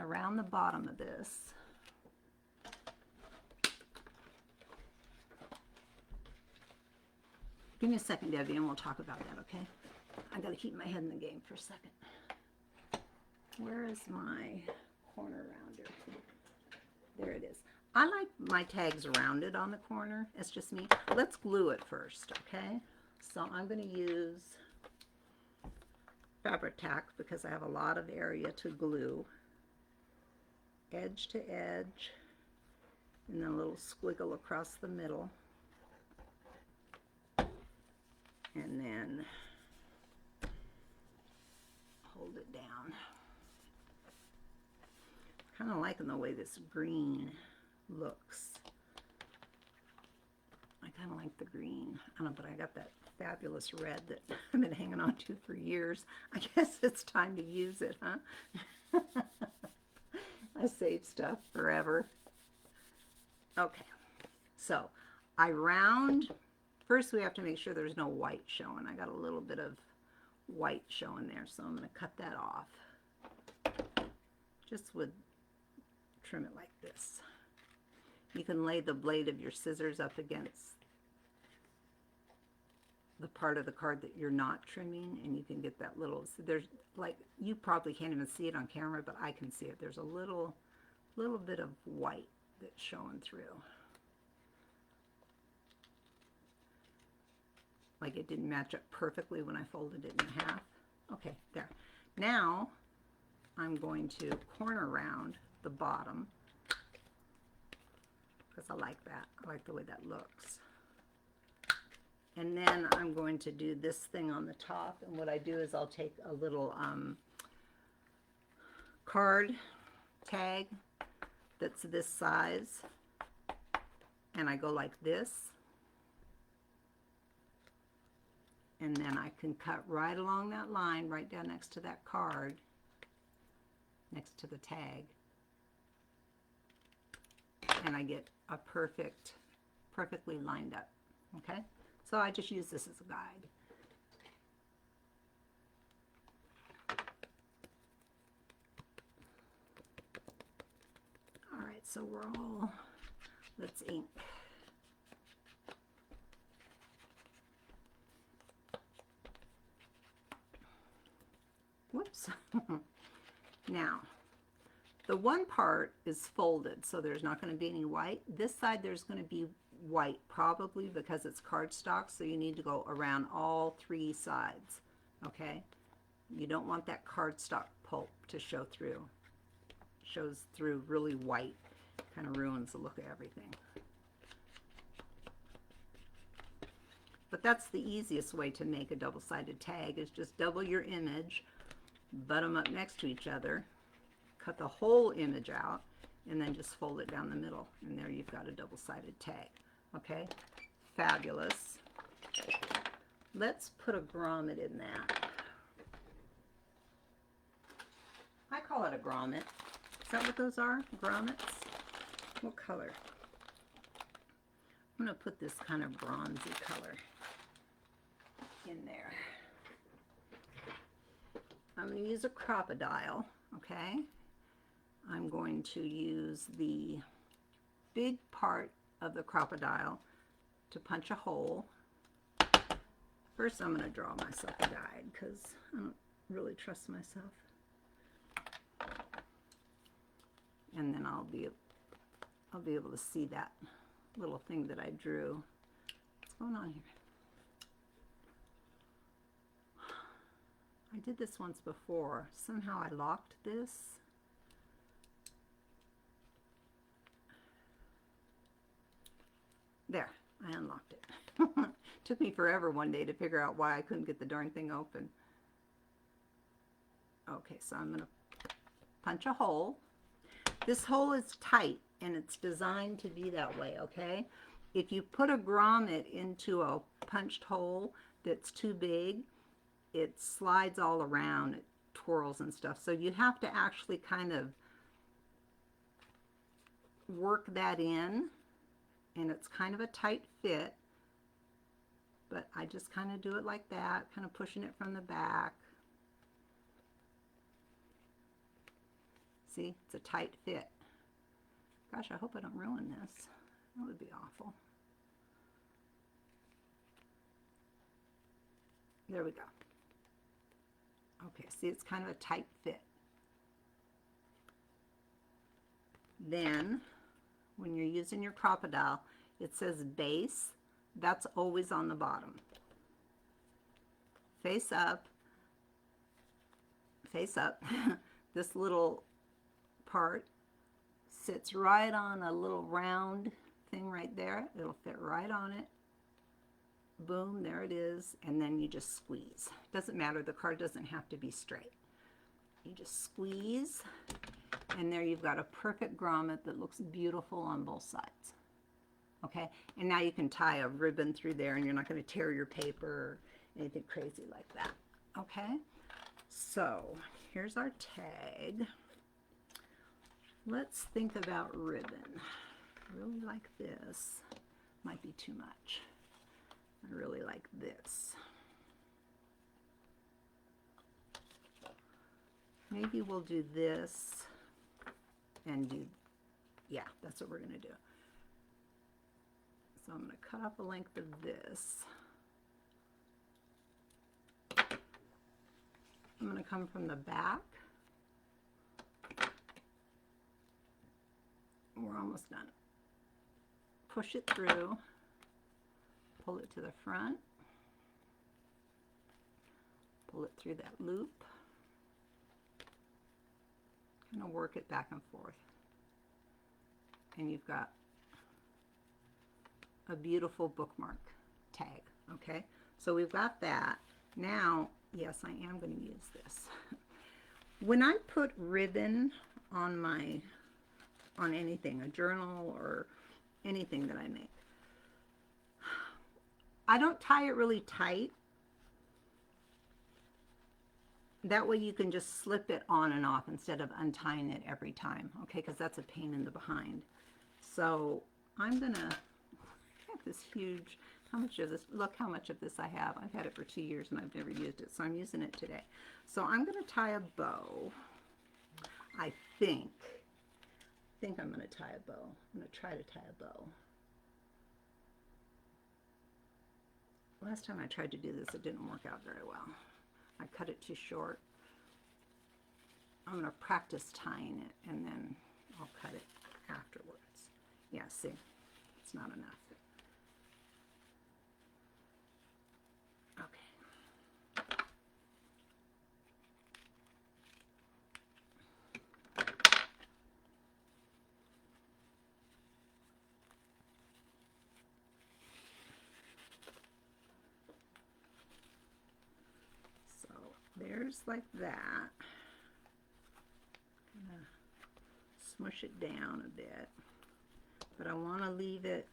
round the bottom of this. Give me a second, Debbie, and we'll talk about that, okay? I got to keep my head in the game for a second. Where is my corner rounder? There it is. I like my tags rounded on the corner. It's just me. Let's glue it first, okay? So I'm going to use fabric tack because I have a lot of area to glue. Edge to edge, and then a little squiggle across the middle. And then hold it down. Kind of liking the way this green looks. I kind of like the green. I don't know, but I got that fabulous red that I've been hanging on to for years. I guess it's time to use it, huh? I save stuff forever. Okay, so I round. First we have to make sure there's no white showing. I got a little bit of white showing there, so I'm going to cut that off. Just would trim it like this. You can lay the blade of your scissors up against the part of the card that you're not trimming, and you can get that little, so there's like, you probably can't even see it on camera, but I can see it. There's a little bit of white that's showing through. Like it didn't match up perfectly when I folded it in half. Okay, there. Now I'm going to corner round the bottom because I like that. I like the way that looks. And then I'm going to do this thing on the top, and what I do is I'll take a little card tag that's this size, and I go like this, and then I can cut right along that line, right down next to that card, next to the tag, and I get a perfectly lined up, okay? So I just use this as a guide. All right, so we're all, let's ink. Whoops. Now, the one part is folded, so there's not going to be any white. This side there's going to be white, probably because it's cardstock, so you need to go around all three sides, okay? You don't want that cardstock pulp to show through. Shows through really white, kind of ruins the look of everything. But that's the easiest way to make a double-sided tag, is just double your image, butt them up next to each other, cut the whole image out, and then just fold it down the middle, and there you've got a double-sided tag. Okay, fabulous. Let's put a grommet in that. I call it a grommet. Is that what those are? Grommets? What color? I'm going to put this kind of bronzy color in there. I'm going to use a crocodile, okay? I'm going to use the big part of the crocodile to punch a hole. First, I'm going to draw myself a guide because I don't really trust myself. And then I'll be able to see that little thing that I drew. What's going on here? I did this once before. Somehow I locked this. There, I unlocked it. Took me forever one day to figure out why I couldn't get the darn thing open. Okay, so I'm going to punch a hole. This hole is tight and it's designed to be that way, okay? If you put a grommet into a punched hole that's too big, it slides all around, it twirls and stuff. So you have to actually kind of work that in, and it's kind of a tight fit. But I just kind of do it like that, kind of pushing it from the back. See, it's a tight fit. Gosh, I hope I don't ruin this. That would be awful. There we go. Okay, see, it's kind of a tight fit. Then, when you're using your crocodile, it says base. That's always on the bottom. Face up. Face up. This little part sits right on a little round thing right there. It'll fit right on it. Boom, there it is. And then you just squeeze. Doesn't matter, the card doesn't have to be straight. You just squeeze, and there you've got a perfect grommet that looks beautiful on both sides. Okay, and now you can tie a ribbon through there and you're not going to tear your paper or anything crazy like that. Okay, so here's our tag. Let's think about ribbon. I really like this. Might be too much. I really like this. Maybe we'll do this and do, yeah, that's what we're going to do. So I'm going to cut off the length of this. I'm going to come from the back. We're almost done. Push it through. Pull it to the front. Pull it through that loop. Kind of work it back and forth. And you've got a beautiful bookmark tag, okay? So we've got that. Now, yes, I am going to use this. When I put ribbon on anything, a journal or anything that I make, I don't tie it really tight. That way you can just slip it on and off instead of untying it every time, okay? Because that's a pain in the behind. So I'm going to have this huge, how much of this, look how much of this I have. I've had it for 2 years and I've never used it, so I'm using it today. So I'm going to tie a bow. I think I'm going to tie a bow. I'm going to try to tie a bow. Last time I tried to do this, it didn't work out very well. I cut it too short. I'm going to practice tying it and then I'll cut it afterwards. Yeah, see, it's not enough. There's like that. Gonna smush it down a bit, but I want to leave it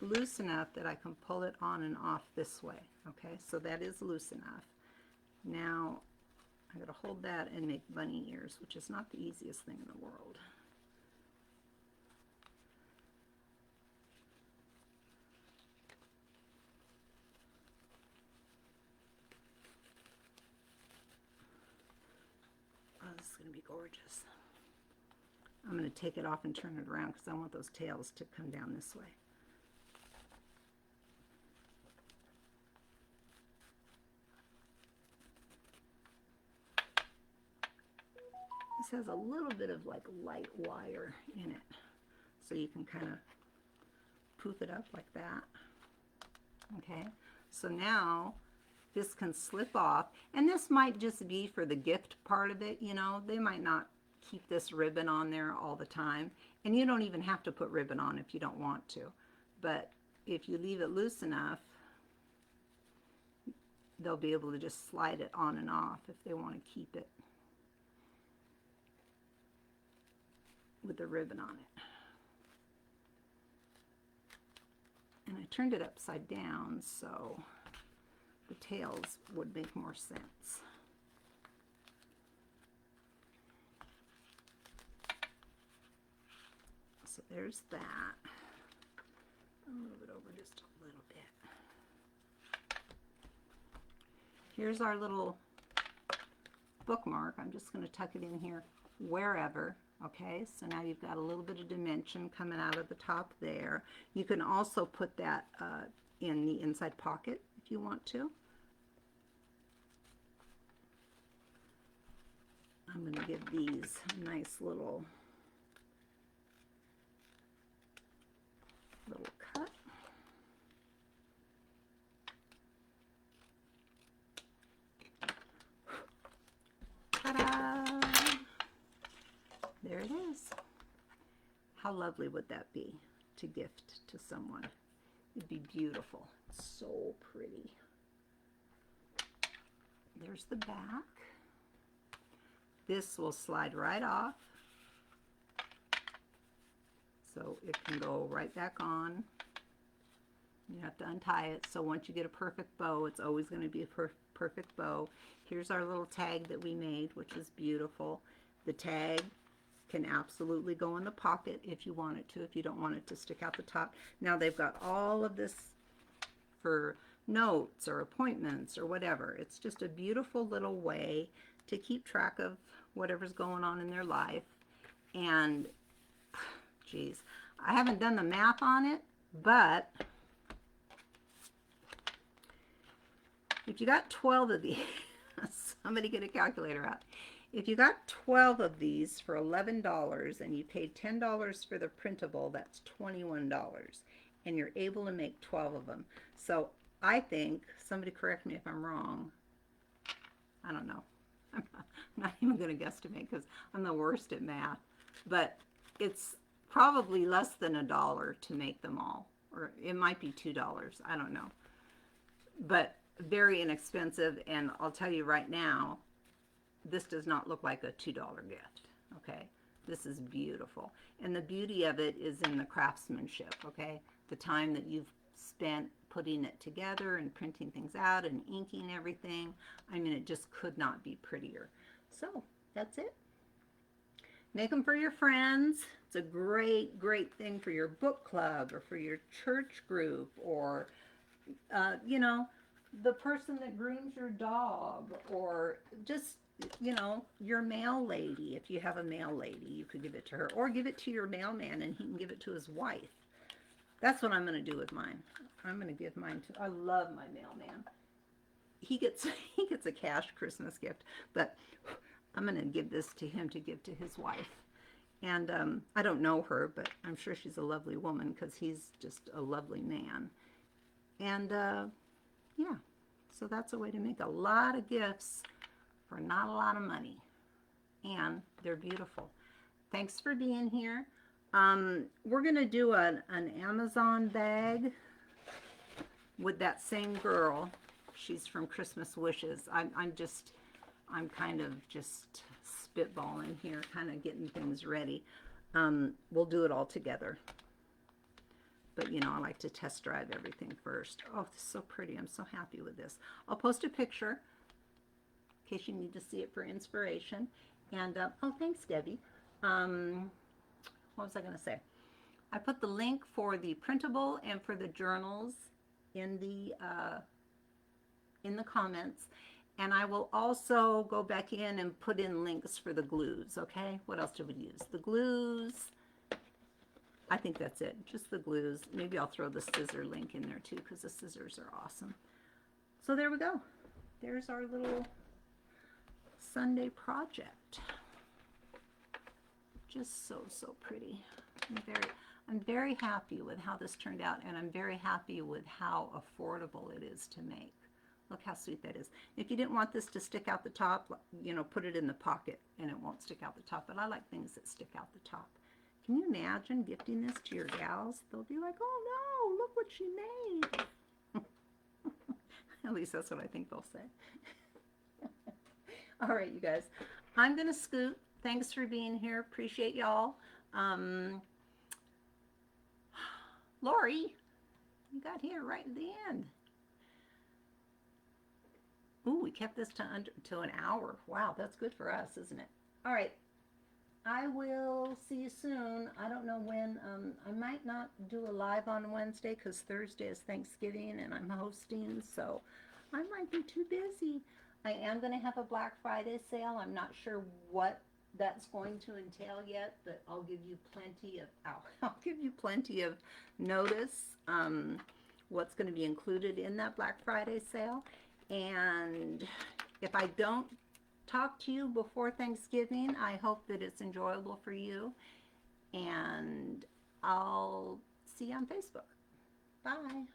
loose enough that I can pull it on and off this way. Okay, so that is loose enough. Now I gotta hold that and make bunny ears, which is not the easiest thing in the world. be gorgeous. I'm going to take it off and turn it around because I want those tails to come down this way. This has a little bit of like light wire in it, so you can kind of poof it up like that. Okay, so now this can slip off, and this might just be for the gift part of it. You know, they might not keep this ribbon on there all the time, and you don't even have to put ribbon on if you don't want to, but if you leave it loose enough, they'll be able to just slide it on and off if they want to keep it with the ribbon on it. And I turned it upside down so the tails would make more sense. So there's that. I'll move it over just a little bit. Here's our little bookmark. I'm just going to tuck it in here wherever. Okay, so now you've got a little bit of dimension coming out of the top there. You can also put that in the inside pocket if you want to. I'm going to give these a nice little cut. Ta-da! There it is. How lovely would that be to gift to someone? It'd be beautiful. It's so pretty. There's the back. This will slide right off. So it can go right back on. You have to untie it. So once you get a perfect bow, it's always going to be a perfect bow. Here's our little tag that we made, which is beautiful. The tag can absolutely go in the pocket if you want it to, if you don't want it to stick out the top. Now they've got all of this for notes or appointments or whatever. It's just a beautiful little way to keep track of whatever's going on in their life. And geez, I haven't done the math on it, but if you got 12 of these, somebody get a calculator out. If you got 12 of these for $11 and you paid $10 for the printable, that's $21. And you're able to make 12 of them. So I think, somebody correct me if I'm wrong, I don't know. I'm not even going to guesstimate because I'm the worst at math. But it's probably less than $1 to make them all. Or it might be $2. I don't know. But very inexpensive, and I'll tell you right now, this does not look like a $2 gift, okay? This is beautiful. And the beauty of it is in the craftsmanship, okay? The time that you've spent putting it together and printing things out and inking everything. I mean, it just could not be prettier. So, that's it. Make them for your friends. It's a great, great thing for your book club or for your church group or, you know, the person that grooms your dog, or just, you know, your mail lady. If you have a mail lady, you could give it to her, or give it to your mailman and he can give it to his wife. That's what I'm going to do with mine. I'm going to give mine to, I love my mailman. He gets a cash Christmas gift, but I'm going to give this to him to give to his wife. And I don't know her, but I'm sure she's a lovely woman because he's just a lovely man. And yeah, so that's a way to make a lot of gifts for not a lot of money. And they're beautiful. Thanks for being here. We're going to do an Amazon bag with that same girl. She's from Christmas Wishes. I'm kind of just spitballing here, kind of getting things ready. We'll do it all together. But, you know, I like to test drive everything first. Oh, this is so pretty. I'm so happy with this. I'll post a picture in case you need to see it for inspiration. And, oh, thanks, Debbie. What was I going to say? I put the link for the printable and for the journals in the comments. And I will also go back in and put in links for the glues, okay? What else did we use? The glues. I think that's it, just the glues. Maybe I'll throw the scissor link in there too because the scissors are awesome. So there we go. There's our little Sunday project. Just so, so pretty. I'm very happy with how this turned out, and I'm very happy with how affordable it is to make. Look how sweet that is. If you didn't want this to stick out the top, you know, put it in the pocket and it won't stick out the top. But I like things that stick out the top. Can you imagine gifting this to your gals? They'll be like, oh no, look what she made. At least that's what I think they'll say. All right, you guys. I'm going to scoot. Thanks for being here. Appreciate y'all. Lori, you got here right at the end. Ooh, we kept this to an hour. Wow, that's good for us, isn't it? All right. I will see you soon. I don't know when. I might not do a live on Wednesday because Thursday is Thanksgiving and I'm hosting, so I might be too busy. I am going to have a Black Friday sale. I'm not sure what that's going to entail yet, but I'll give you plenty of I'll give you plenty of notice what's going to be included in that Black Friday sale. And if I don't talk to you before Thanksgiving, I hope that it's enjoyable for you. And I'll see you on Facebook. Bye.